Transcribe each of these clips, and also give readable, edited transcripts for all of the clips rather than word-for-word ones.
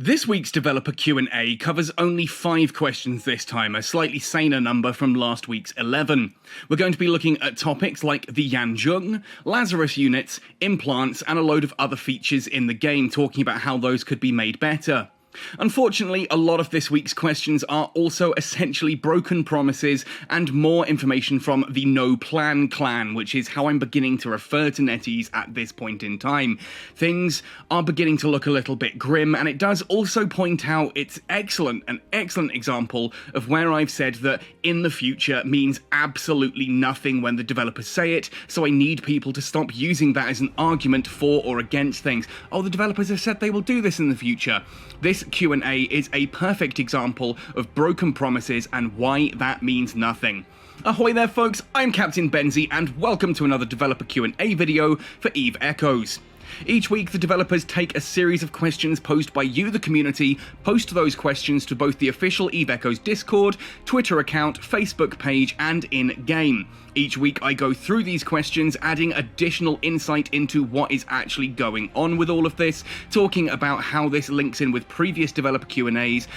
This week's developer Q&A covers only 5 questions this time, a slightly saner number from last week's 11. We're going to be looking at topics like the Jung, Lazarus Units, implants, and a load of other features in the game, talking about how those could be made better. Unfortunately, a lot of this week's questions are also essentially broken promises and more information from the No Plan clan, which is how I'm beginning to refer to NetEase at this point in time. Things are beginning to look a little bit grim, and it does also point out it's an excellent example of where I've said that in the future means absolutely nothing when the developers say it, so I need people to stop using that as an argument for or against things. Oh, the developers have said they will do this in the future. This Q&A is a perfect example of broken promises and why that means nothing. Ahoy there folks, I'm Captain Benzie and welcome to another developer Q&A video for Eve Echoes. Each week the developers take a series of questions posed by you, the community, post those questions to both the official Eve Echoes Discord, Twitter account, Facebook page and in-game. Each week I go through these questions, adding additional insight into what is actually going on with all of this, talking about how this links in with previous developer Q&As,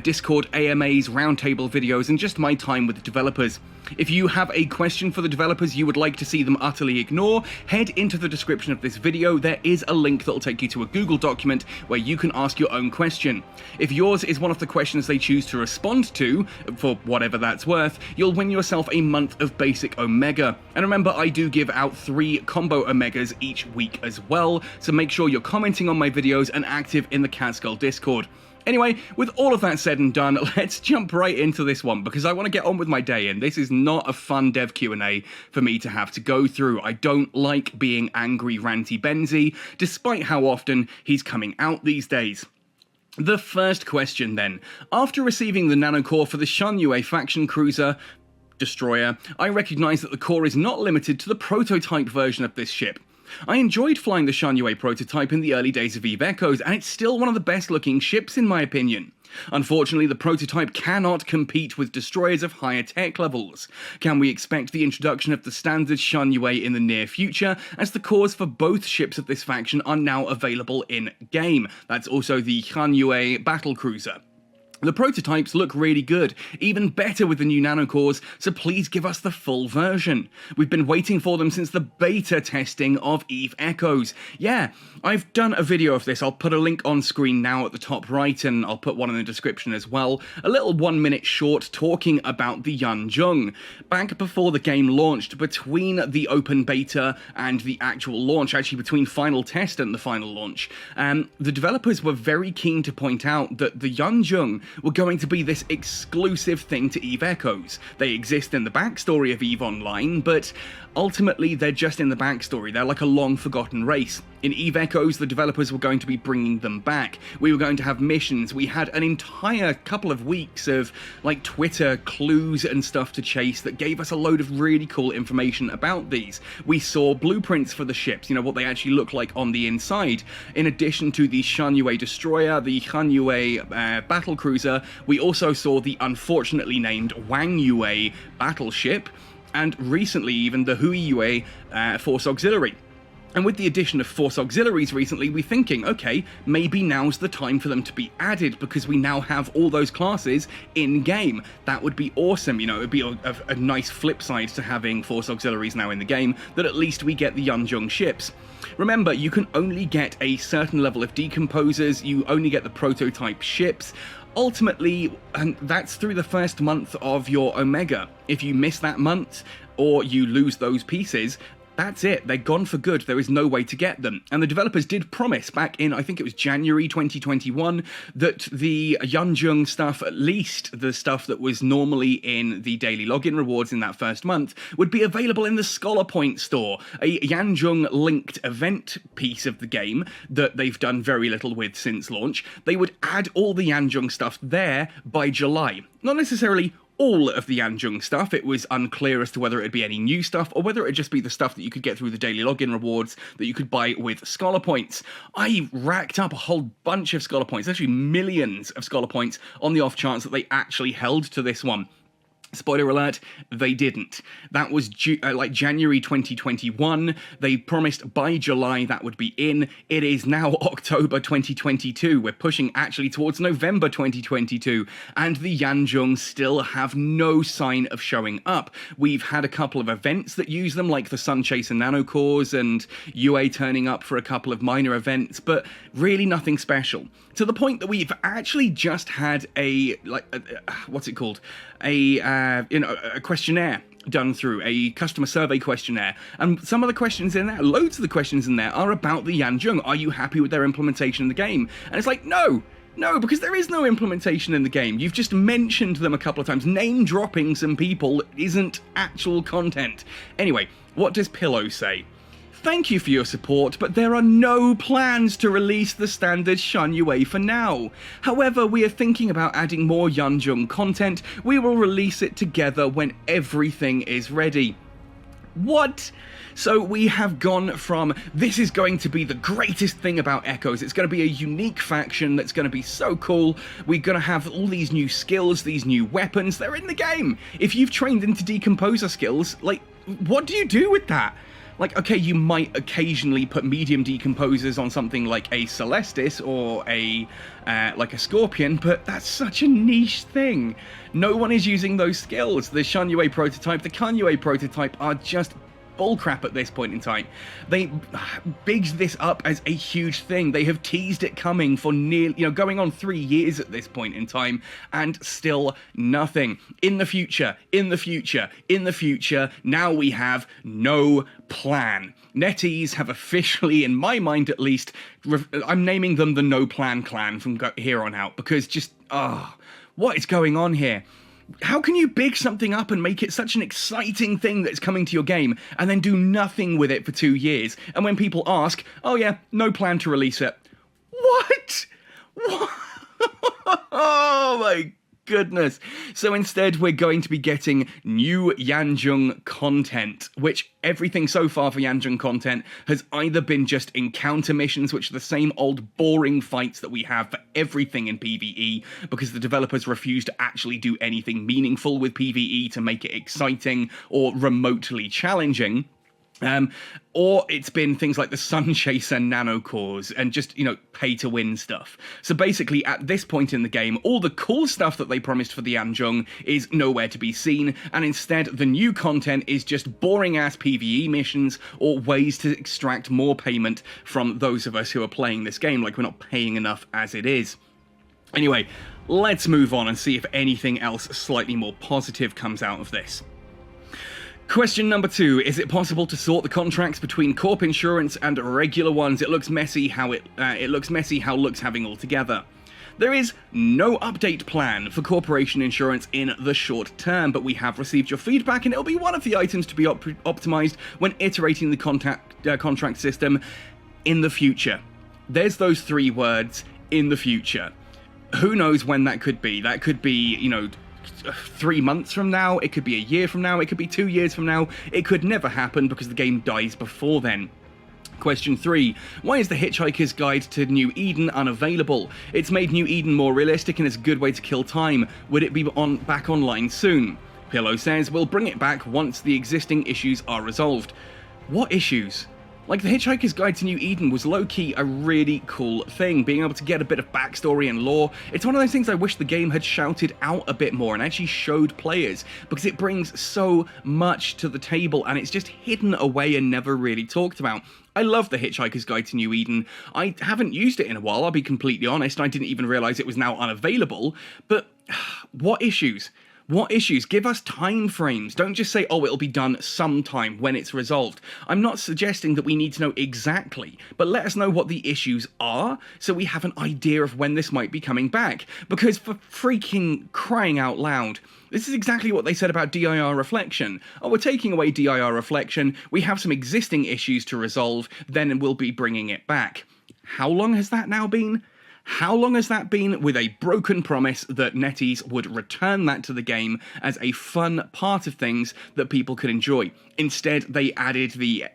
Discord AMAs, roundtable videos, and just my time with the developers. If you have a question for the developers you would like to see them utterly ignore, head into the description of this video. There is a link that will take you to a Google document where you can ask your own question. If yours is one of the questions they choose to respond to, for whatever that's worth, you'll win yourself a month of basic Omega. And remember, I do give out 3 combo Omegas each week as well, so make sure you're commenting on my videos and active in the Catskull Discord. Anyway, with all of that said and done, let's jump right into this one, because I want to get on with my day, and this is not a fun dev Q&A for me to have to go through. I don't like being angry, ranty Benzie, despite how often he's coming out these days. The first question then. After receiving the nanocore for the Shunyue faction cruiser destroyer, I recognise that the core is not limited to the prototype version of this ship. I enjoyed flying the Shunyue prototype in the early days of Eve Echoes, and it's still one of the best looking ships in my opinion. Unfortunately, the prototype cannot compete with destroyers of higher tech levels. Can we expect the introduction of the standard Shunyue in the near future, as the cores for both ships of this faction are now available in-game? That's also the Shunyue battlecruiser. The prototypes look really good, even better with the new nanocores, so please give us the full version. We've been waiting for them since the beta testing of Eve Echoes. Yeah, I've done a video of this. I'll put a link on screen now at the top right, and I'll put one in the description as well. A little 1-minute short talking about the Jung. Back before the game launched, between the open beta and the actual launch, actually between final test and the final launch, the developers were very keen to point out that the Jung were going to be this exclusive thing to Eve Echoes. They exist in the backstory of Eve Online, but ultimately they're just in the backstory. They're like a long-forgotten race. In Eve Echoes, the developers were going to be bringing them back. We were going to have missions. We had an entire couple of weeks of like Twitter clues and stuff to chase that gave us a load of really cool information about these. We saw blueprints for the ships, you know, what they actually look like on the inside. In addition to the Shunyue destroyer, the Shunyue battlecruiser, we also saw the unfortunately named Wangyue battleship, and recently even the Huiyue Force Auxiliary. And with the addition of Force Auxiliaries recently, we're thinking, okay, maybe now's the time for them to be added, because we now have all those classes in-game. That would be awesome, you know, it would be a nice flip side to having Force Auxiliaries now in the game, that at least we get the Jung ships. Remember, you can only get a certain level of decomposers, you only get the prototype ships. Ultimately, and that's through the first month of your Omega. If you miss that month, or you lose those pieces, that's it, they're gone for good, there is no way to get them. And the developers did promise back in, I think it was January 2021, that the Jung stuff, at least the stuff that was normally in the daily login rewards in that first month, would be available in the Scholar Point store, a Jung linked event piece of the game that they've done very little with since launch. They would add all the Jung stuff there by July. Not necessarily all of the Jung stuff. It was unclear as to whether it'd be any new stuff or whether it'd just be the stuff that you could get through the daily login rewards that you could buy with Scholar Points. I racked up a whole bunch of Scholar Points, actually millions of Scholar Points, on the off chance that they actually held to this one. Spoiler alert, they didn't. That was like January 2021. They promised by July that would be in. It is now October 2022. We're pushing actually towards November 2022. And the Jung still have no sign of showing up. We've had a couple of events that use them, like the Sun Chaser Nanocores and UA turning up for a couple of minor events, but really nothing special. To the point that we've actually just had what's it called? A questionnaire done through, a customer survey questionnaire, and some of the questions in there, loads of the questions in there, are about the Jung. Are you happy with their implementation in the game? And it's like, no, because there is no implementation in the game. You've just mentioned them a couple of times. Name dropping some people isn't actual content. Anyway, what does Pillow say? Thank you for your support, but there are no plans to release the standard Shun UA for now. However, we are thinking about adding more Jung content. We will release it together when everything is ready. What? So we have gone from, this is going to be the greatest thing about Echoes, it's going to be a unique faction that's going to be so cool, we're going to have all these new skills, these new weapons, they're in the game. If you've trained into Decomposer skills, like, what do you do with that? Like, okay, you might occasionally put medium decomposers on something like a Celestis or like a Scorpion, but that's such a niche thing. No one is using those skills. The Shun UA prototype, the Kun UA prototype are just bullcrap at this point in time. They bigged this up as a huge thing. They have teased it coming for nearly, going on 3 years at this point in time, and still nothing. In the future, now we have no plan. NetEase have officially, in my mind at least, I'm naming them the No Plan Clan from here on out, because just, what is going on here? How can you big something up and make it such an exciting thing that's coming to your game, and then do nothing with it for 2 years? And when people ask, oh yeah, no plan to release it. What? Oh my goodness. So instead, we're going to be getting new Jung content, which everything so far for Jung content has either been just encounter missions, which are the same old boring fights that we have for everything in PvE, because the developers refuse to actually do anything meaningful with PvE to make it exciting or remotely challenging. Or it's been things like the Sun Chaser Nanocores and just, pay-to-win stuff. So basically, at this point in the game, all the cool stuff that they promised for the Jung is nowhere to be seen, and instead the new content is just boring-ass PvE missions or ways to extract more payment from those of us who are playing this game, like we're not paying enough as it is. Anyway, let's move on and see if anything else slightly more positive comes out of this. Question number 2, is it possible to sort the contracts between corp insurance and regular ones? It looks messy how looks having altogether. There is no update plan for corporation insurance in the short term, but we have received your feedback and it'll be one of the items to be optimized when iterating the contract system in the future. There's those 3 words, in the future. Who knows when that could be? That could be, 3 months from now, it could be a year from now, it could be 2 years from now, it could never happen because the game dies before then. Question 3. Why is the Hitchhiker's Guide to New Eden unavailable? It's made New Eden more realistic and it's a good way to kill time. Would it be back online soon? Pillow says, we'll bring it back once the existing issues are resolved. What issues? Like, the Hitchhiker's Guide to New Eden was low-key a really cool thing, being able to get a bit of backstory and lore. It's one of those things I wish the game had shouted out a bit more and actually showed players, because it brings so much to the table and it's just hidden away and never really talked about. I love the Hitchhiker's Guide to New Eden. I haven't used it in a while, I'll be completely honest. I didn't even realise it was now unavailable, but what issues? What issues? Give us time frames. Don't just say, oh, it'll be done sometime when it's resolved. I'm not suggesting that we need to know exactly, but let us know what the issues are so we have an idea of when this might be coming back. Because for freaking crying out loud, this is exactly what they said about DIR reflection. Oh, we're taking away DIR reflection, we have some existing issues to resolve, then we'll be bringing it back. How long has that now been? How long has that been? With a broken promise that NetEase would return that to the game as a fun part of things that people could enjoy. Instead, they added the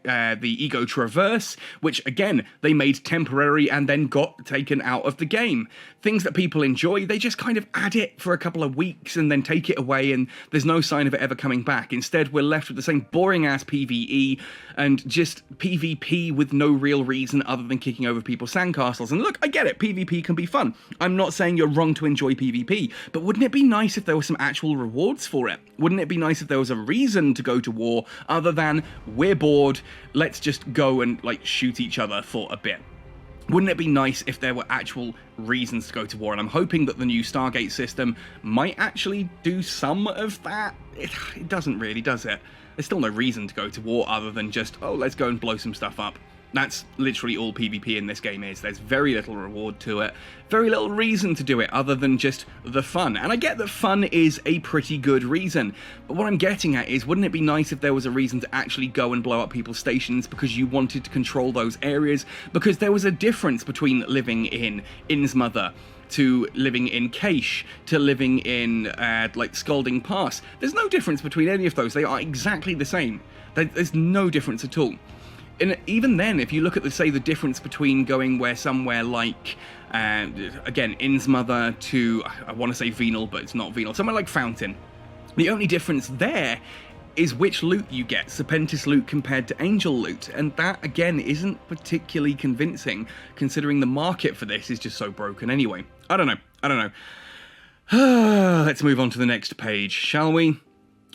Ego Traverse, which again, they made temporary and then got taken out of the game. Things that people enjoy, they just kind of add it for a couple of weeks and then take it away, and there's no sign of it ever coming back. Instead, we're left with the same boring-ass PvE and just PvP with no real reason other than kicking over people's sandcastles. And look, I get it, PvP can be fun. I'm not saying you're wrong to enjoy PvP, but wouldn't it be nice if there were some actual rewards for it? Wouldn't it be nice if there was a reason to go to war other than, we're bored, let's just go and, like, shoot each other for a bit? Wouldn't it be nice if there were actual reasons to go to war? And I'm hoping that the new Stargate system might actually do some of that. It doesn't really, does it? There's still no reason to go to war other than just, oh, let's go and blow some stuff up. That's literally all PvP in this game is. There's very little reward to it, very little reason to do it other than just the fun. And I get that fun is a pretty good reason, but what I'm getting at is, wouldn't it be nice if there was a reason to actually go and blow up people's stations because you wanted to control those areas? Because there was a difference between living in Innsmouth to living in Cache, to living in, like, Scalding Pass. There's no difference between any of those. They are exactly the same. There's no difference at all. And even then, if you look at, say, the difference between going somewhere like, again, Innsmouth to, I want to say Venal, but it's not Venal, somewhere like Fountain. The only difference there is which loot you get, Serpentis loot compared to Angel loot, and that, again, isn't particularly convincing, considering the market for this is just so broken anyway. I don't know. Let's move on to the next page, shall we?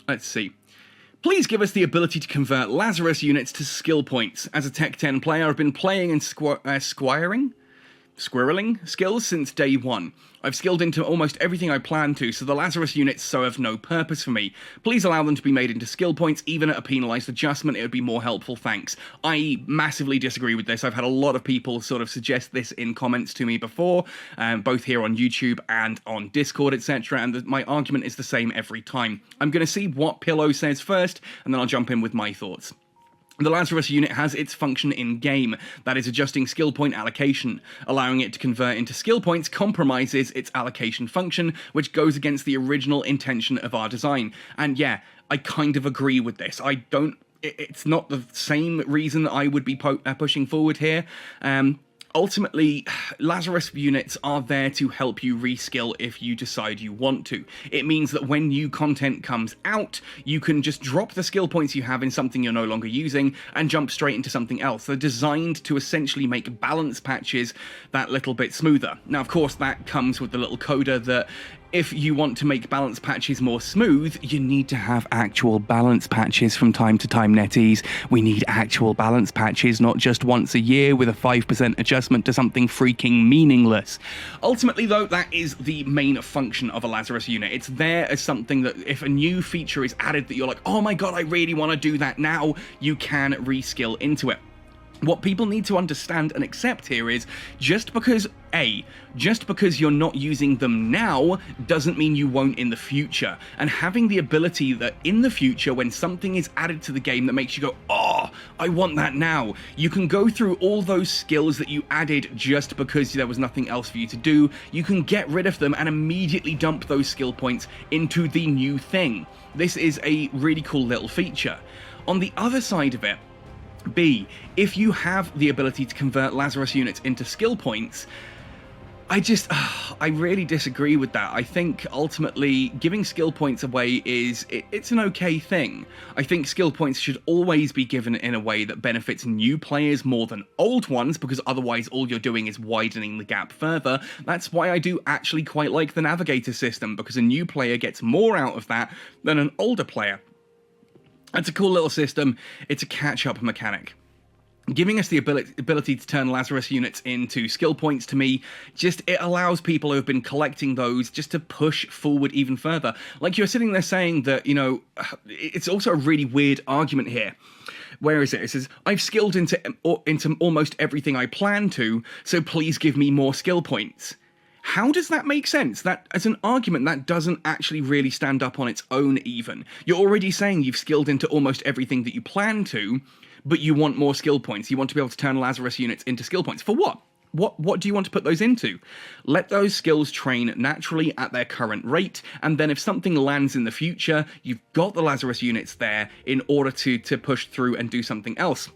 Let's see. Please give us the ability to convert Lazarus units to skill points. As a Tech 10 player, I've been playing and squirreling skills since day one. I've skilled into almost everything I plan to, so the Lazarus units serve no purpose for me. Please allow them to be made into skill points, even at a penalised adjustment. It would be more helpful, thanks. I massively disagree with this. I've had a lot of people sort of suggest this in comments to me before, both here on YouTube and on Discord, etc., and my argument is the same every time. I'm going to see what Pillow says first, and then I'll jump in with my thoughts. The Lazarus unit has its function in-game, that is adjusting skill point allocation. Allowing it to convert into skill points compromises its allocation function, which goes against the original intention of our design. And yeah, I kind of agree with this. It's not the same reason that I would be pushing forward here. Ultimately, Lazarus units are there to help you reskill if you decide you want to. It means that when new content comes out, you can just drop the skill points you have in something you're no longer using and jump straight into something else. They're designed to essentially make balance patches that little bit smoother. Now, of course, that comes with the little coda that if you want to make balance patches more smooth, you need to have actual balance patches from time to time, NetEase. We need actual balance patches, not just once a year with a 5% adjustment to something freaking meaningless. Ultimately, though, that is the main function of a Lazarus unit. It's there as something that if a new feature is added that you're like, oh my god, I really want to do that now, you can reskill into it. What people need to understand and accept here is just because you're not using them now doesn't mean you won't in the future. And having the ability that in the future, when something is added to the game that makes you go, oh, I want that now, you can go through all those skills that you added just because there was nothing else for you to do. You can get rid of them and immediately dump those skill points into the new thing. This is a really cool little feature. On the other side of it, B, if you have the ability to convert Lazarus units into skill points, I really disagree with that. I think ultimately giving skill points away it's an okay thing. I think skill points should always be given in a way that benefits new players more than old ones, because otherwise all you're doing is widening the gap further. That's why I do actually quite like the navigator system, because a new player gets more out of that than an older player. It's a cool little system. It's a catch-up mechanic. Giving us the ability to turn Lazarus units into skill points, to me, it allows people who have been collecting those just to push forward even further. Like, you're sitting there saying that, it's also a really weird argument here. Where is it? It says, I've skilled into almost everything I plan to, so please give me more skill points. How does that make sense? That, as an argument, that doesn't actually really stand up on its own even. You're already saying you've skilled into almost everything that you plan to, but you want more skill points. You want to be able to turn Lazarus units into skill points. For what? what do you want to put those into? Let those skills train naturally at their current rate, and then if something lands in the future, you've got the Lazarus units there in order to push through and do something else.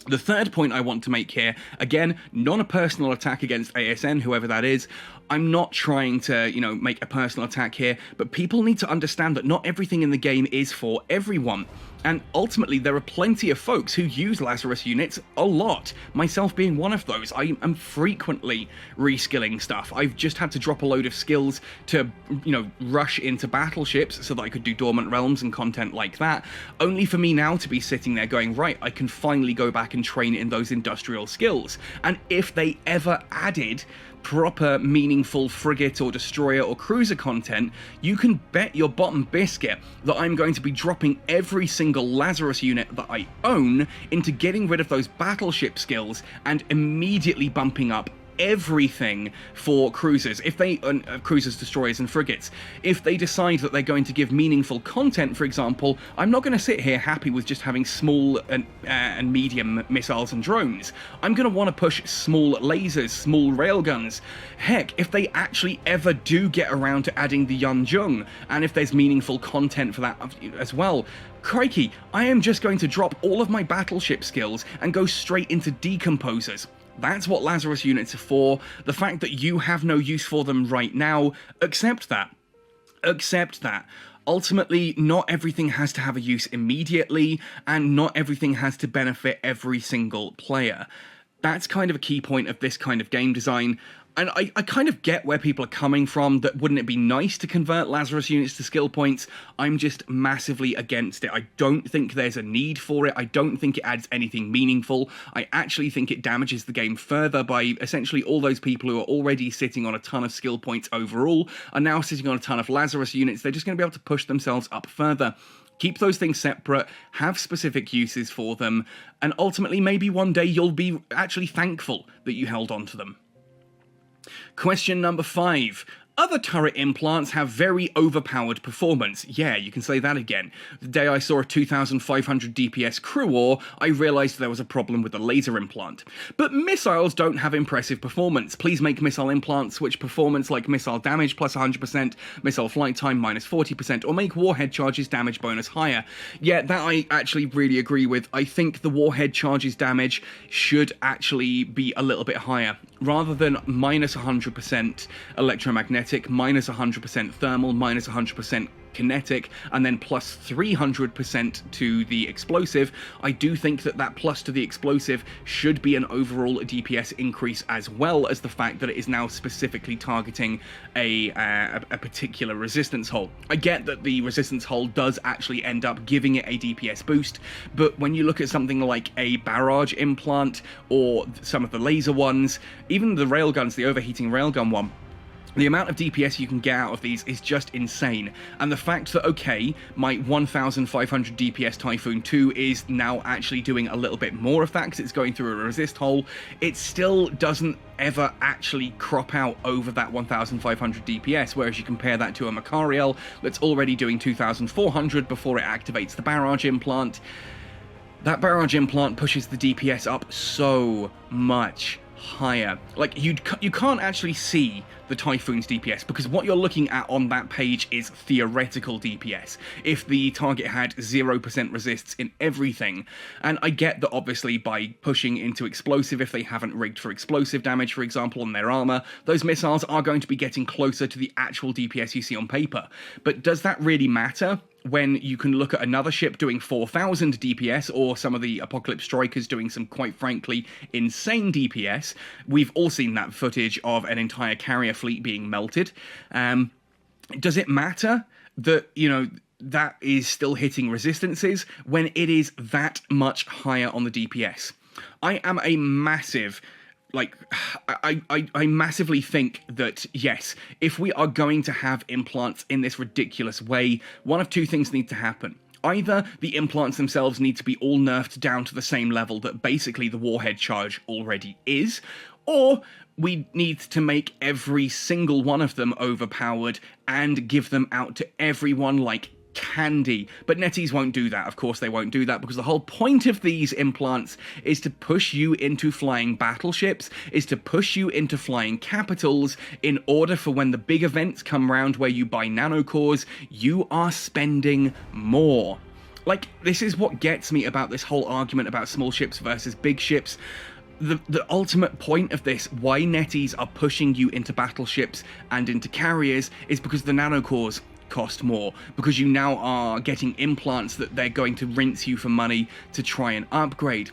The third point I want to make here, again, not a personal attack against ASN, whoever that is. I'm not trying to, make a personal attack here, but people need to understand that not everything in the game is for everyone. And ultimately, there are plenty of folks who use Lazarus units a lot, myself being one of those. I am frequently reskilling stuff. I've just had to drop a load of skills to, rush into battleships so that I could do Dormant Realms and content like that, only for me now to be sitting there going, right, I can finally go back and train in those industrial skills. And if they ever added proper, meaningful frigate or destroyer or cruiser content, you can bet your bottom biscuit that I'm going to be dropping every single Lazarus unit that I own into getting rid of those battleship skills and immediately bumping up everything for cruisers. If they cruisers, destroyers and frigates, if they decide that they're going to give meaningful content, for example, I'm not going to sit here happy with just having small and medium missiles and drones. I'm going to want to push small lasers, small railguns. Heck, if they actually ever do get around to adding the Jung, and if there's meaningful content for that as well, crikey, I am just going to drop all of my battleship skills and go straight into decomposers. That's what Lazarus units are for. The fact that you have no use for them right now, accept that. Accept that. Ultimately, not everything has to have a use immediately, and not everything has to benefit every single player. That's kind of a key point of this kind of game design. And I kind of get where people are coming from, that wouldn't it be nice to convert Lazarus units to skill points? I'm just massively against it. I don't think there's a need for it. I don't think it adds anything meaningful. I actually think it damages the game further by essentially all those people who are already sitting on a ton of skill points overall are now sitting on a ton of Lazarus units. They're just going to be able to push themselves up further. Keep those things separate, have specific uses for them, and ultimately maybe one day you'll be actually thankful that you held on to them. Question number 5. Other turret implants have very overpowered performance. Yeah, you can say that again. The day I saw a 2500 DPS crew ore, I realized there was a problem with the laser implant. But missiles don't have impressive performance. Please make missile implants which performance like missile damage plus 100%, missile flight time minus 40%, or make warhead charges damage bonus higher. Yeah, that I actually really agree with. I think the warhead charges damage should actually be a little bit higher. Rather than minus 100% electromagnetic, minus 100% thermal, minus 100% kinetic, and then plus 300% to the explosive, I do think that that plus to the explosive should be an overall DPS increase, as well as the fact that it is now specifically targeting a particular resistance hull. I get that the resistance hull does actually end up giving it a DPS boost, but when you look at something like a barrage implant or some of the laser ones, even the railguns, the overheating railgun one, the amount of DPS you can get out of these is just insane. And the fact that, okay, my 1500 DPS Typhoon 2 is now actually doing a little bit more of that because it's going through a resist hole, it still doesn't ever actually crop out over that 1500 DPS, whereas you compare that to a Macariel that's already doing 2400 before it activates the barrage implant. That barrage implant pushes the DPS up so much higher. Like, you can't actually see the Typhoon's DPS because what you're looking at on that page is theoretical DPS. If the target had 0% resists in everything, and I get that obviously by pushing into explosive, if they haven't rigged for explosive damage, for example, on their armor, those missiles are going to be getting closer to the actual DPS you see on paper. But does that really matter when you can look at another ship doing 4000 DPS, or some of the Apocalypse Strikers doing some, quite frankly, insane DPS? We've all seen that footage of an entire carrier fleet being melted. Does it matter that, that is still hitting resistances when it is that much higher on the DPS? I am a massive... I massively think that, yes, if we are going to have implants in this ridiculous way, one of two things need to happen. Either the implants themselves need to be all nerfed down to the same level that basically the warhead charge already is, or we need to make every single one of them overpowered and give them out to everyone like candy. But NetEase won't do that. Of course they won't do that, because the whole point of these implants is to push you into flying battleships, is to push you into flying capitals, in order for when the big events come round where you buy nanocores, you are spending more. Like, this is what gets me about this whole argument about small ships versus big ships. The ultimate point of this, why NetEase are pushing you into battleships and into carriers, is because the nanocores cost more, because you now are getting implants that they're going to rinse you for money to try and upgrade.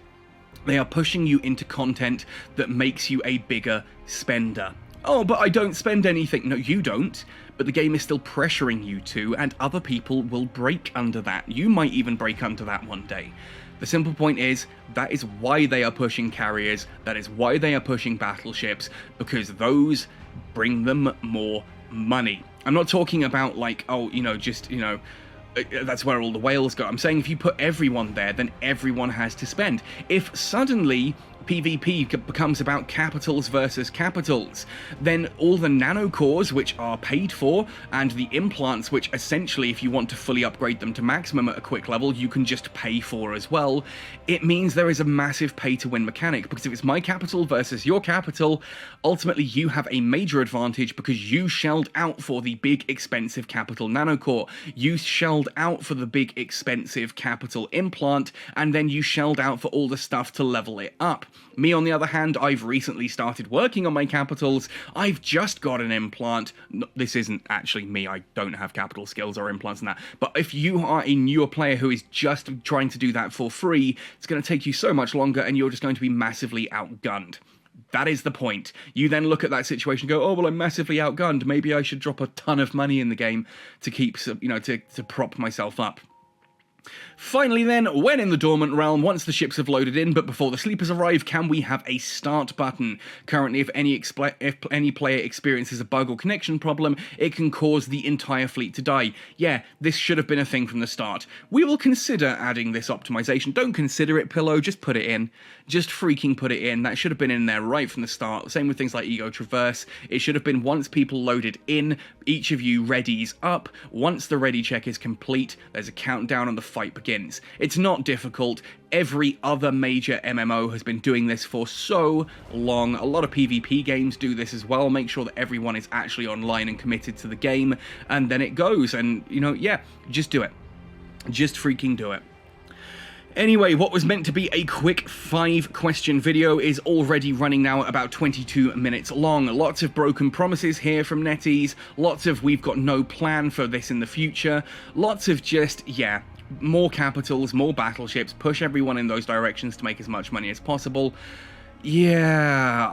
They are pushing you into content that makes you a bigger spender. Oh, but I don't spend anything. No, you don't. But the game is still pressuring you to, and other people will break under that. You might even break under that one day. The simple point is, that is why they are pushing carriers, that is why they are pushing battleships, because those bring them more money. I'm not talking about, like, oh, you know, just, you know, that's where all the whales go. I'm saying if you put everyone there, then everyone has to spend. If suddenly PvP becomes about capitals versus capitals, then all the nanocores, which are paid for, and the implants, which essentially, if you want to fully upgrade them to maximum at a quick level, you can just pay for as well, it means there is a massive pay-to-win mechanic, because if it's my capital versus your capital, ultimately you have a major advantage because you shelled out for the big, expensive capital nanocore, you shelled out for the big, expensive capital implant, and then you shelled out for all the stuff to level it up. Me, on the other hand, I've recently started working on my capitals. I've just got an implant. This isn't actually me. I don't have capital skills or implants and that. But if you are a newer player who is just trying to do that for free, it's going to take you so much longer and you're just going to be massively outgunned. That is the point. You then look at that situation and go, oh, well, I'm massively outgunned. Maybe I should drop a ton of money in the game to keep, you know, to prop myself up. Finally then, when in the dormant realm, once the ships have loaded in, but before the sleepers arrive, can we have a start button? Currently, if any player experiences a bug or connection problem, it can cause the entire fleet to die. Yeah, this should have been a thing from the start. We will consider adding this optimization. Don't consider it, Pillow, just put it in. Just freaking put it in. That should have been in there right from the start. Same with things like Ego Traverse. It should have been once people loaded in, each of you readies up. Once the ready check is complete, there's a countdown and the fight begins. It's not difficult. Every other major MMO has been doing this for so long. A lot of PvP games do this as well. Make sure that everyone is actually online and committed to the game, and then it goes. And, you know, yeah, just do it. Just freaking do it. Anyway, what was meant to be a quick 5-question video is already running now at about 22 minutes long. Lots of broken promises here from NetEase, lots of we've got no plan for this in the future, lots of just, yeah, more capitals, more battleships, push everyone in those directions to make as much money as possible. Yeah,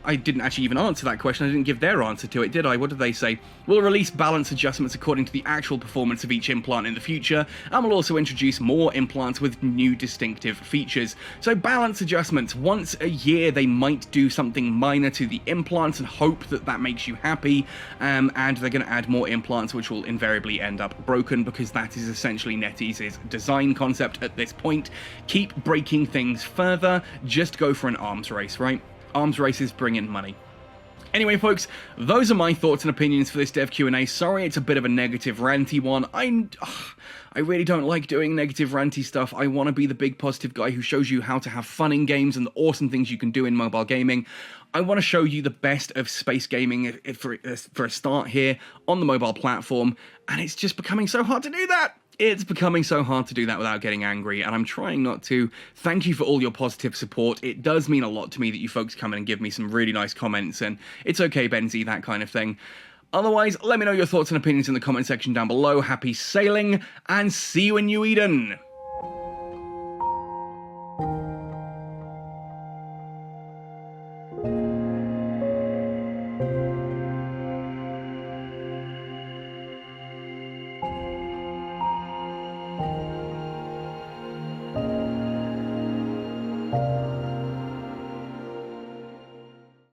I didn't actually even answer that question. I didn't give their answer to it, did I? What did they say? We'll release balance adjustments according to the actual performance of each implant in the future, and we'll also introduce more implants with new distinctive features. So balance adjustments, once a year they might do something minor to the implants and hope that that makes you happy, and they're going to add more implants which will invariably end up broken, because that is essentially NetEase's design concept at this point. Keep breaking things further, just go for an arms race, right? Arms races bring in money. Anyway, folks, those are my thoughts and opinions for this dev Q&A. Sorry it's a bit of a negative, ranty one. I really don't like doing negative, ranty stuff. I want to be the big positive guy who shows you how to have fun in games and the awesome things you can do in mobile gaming. I want to show you the best of space gaming for a start here on the mobile platform, and it's just becoming so hard to do that. It's becoming so hard to do that without getting angry, and I'm trying not to. Thank you for all your positive support. It does mean a lot to me that you folks come in and give me some really nice comments, and it's okay, Benzie, that kind of thing. Otherwise, let me know your thoughts and opinions in the comment section down below. Happy sailing, and see you in New Eden!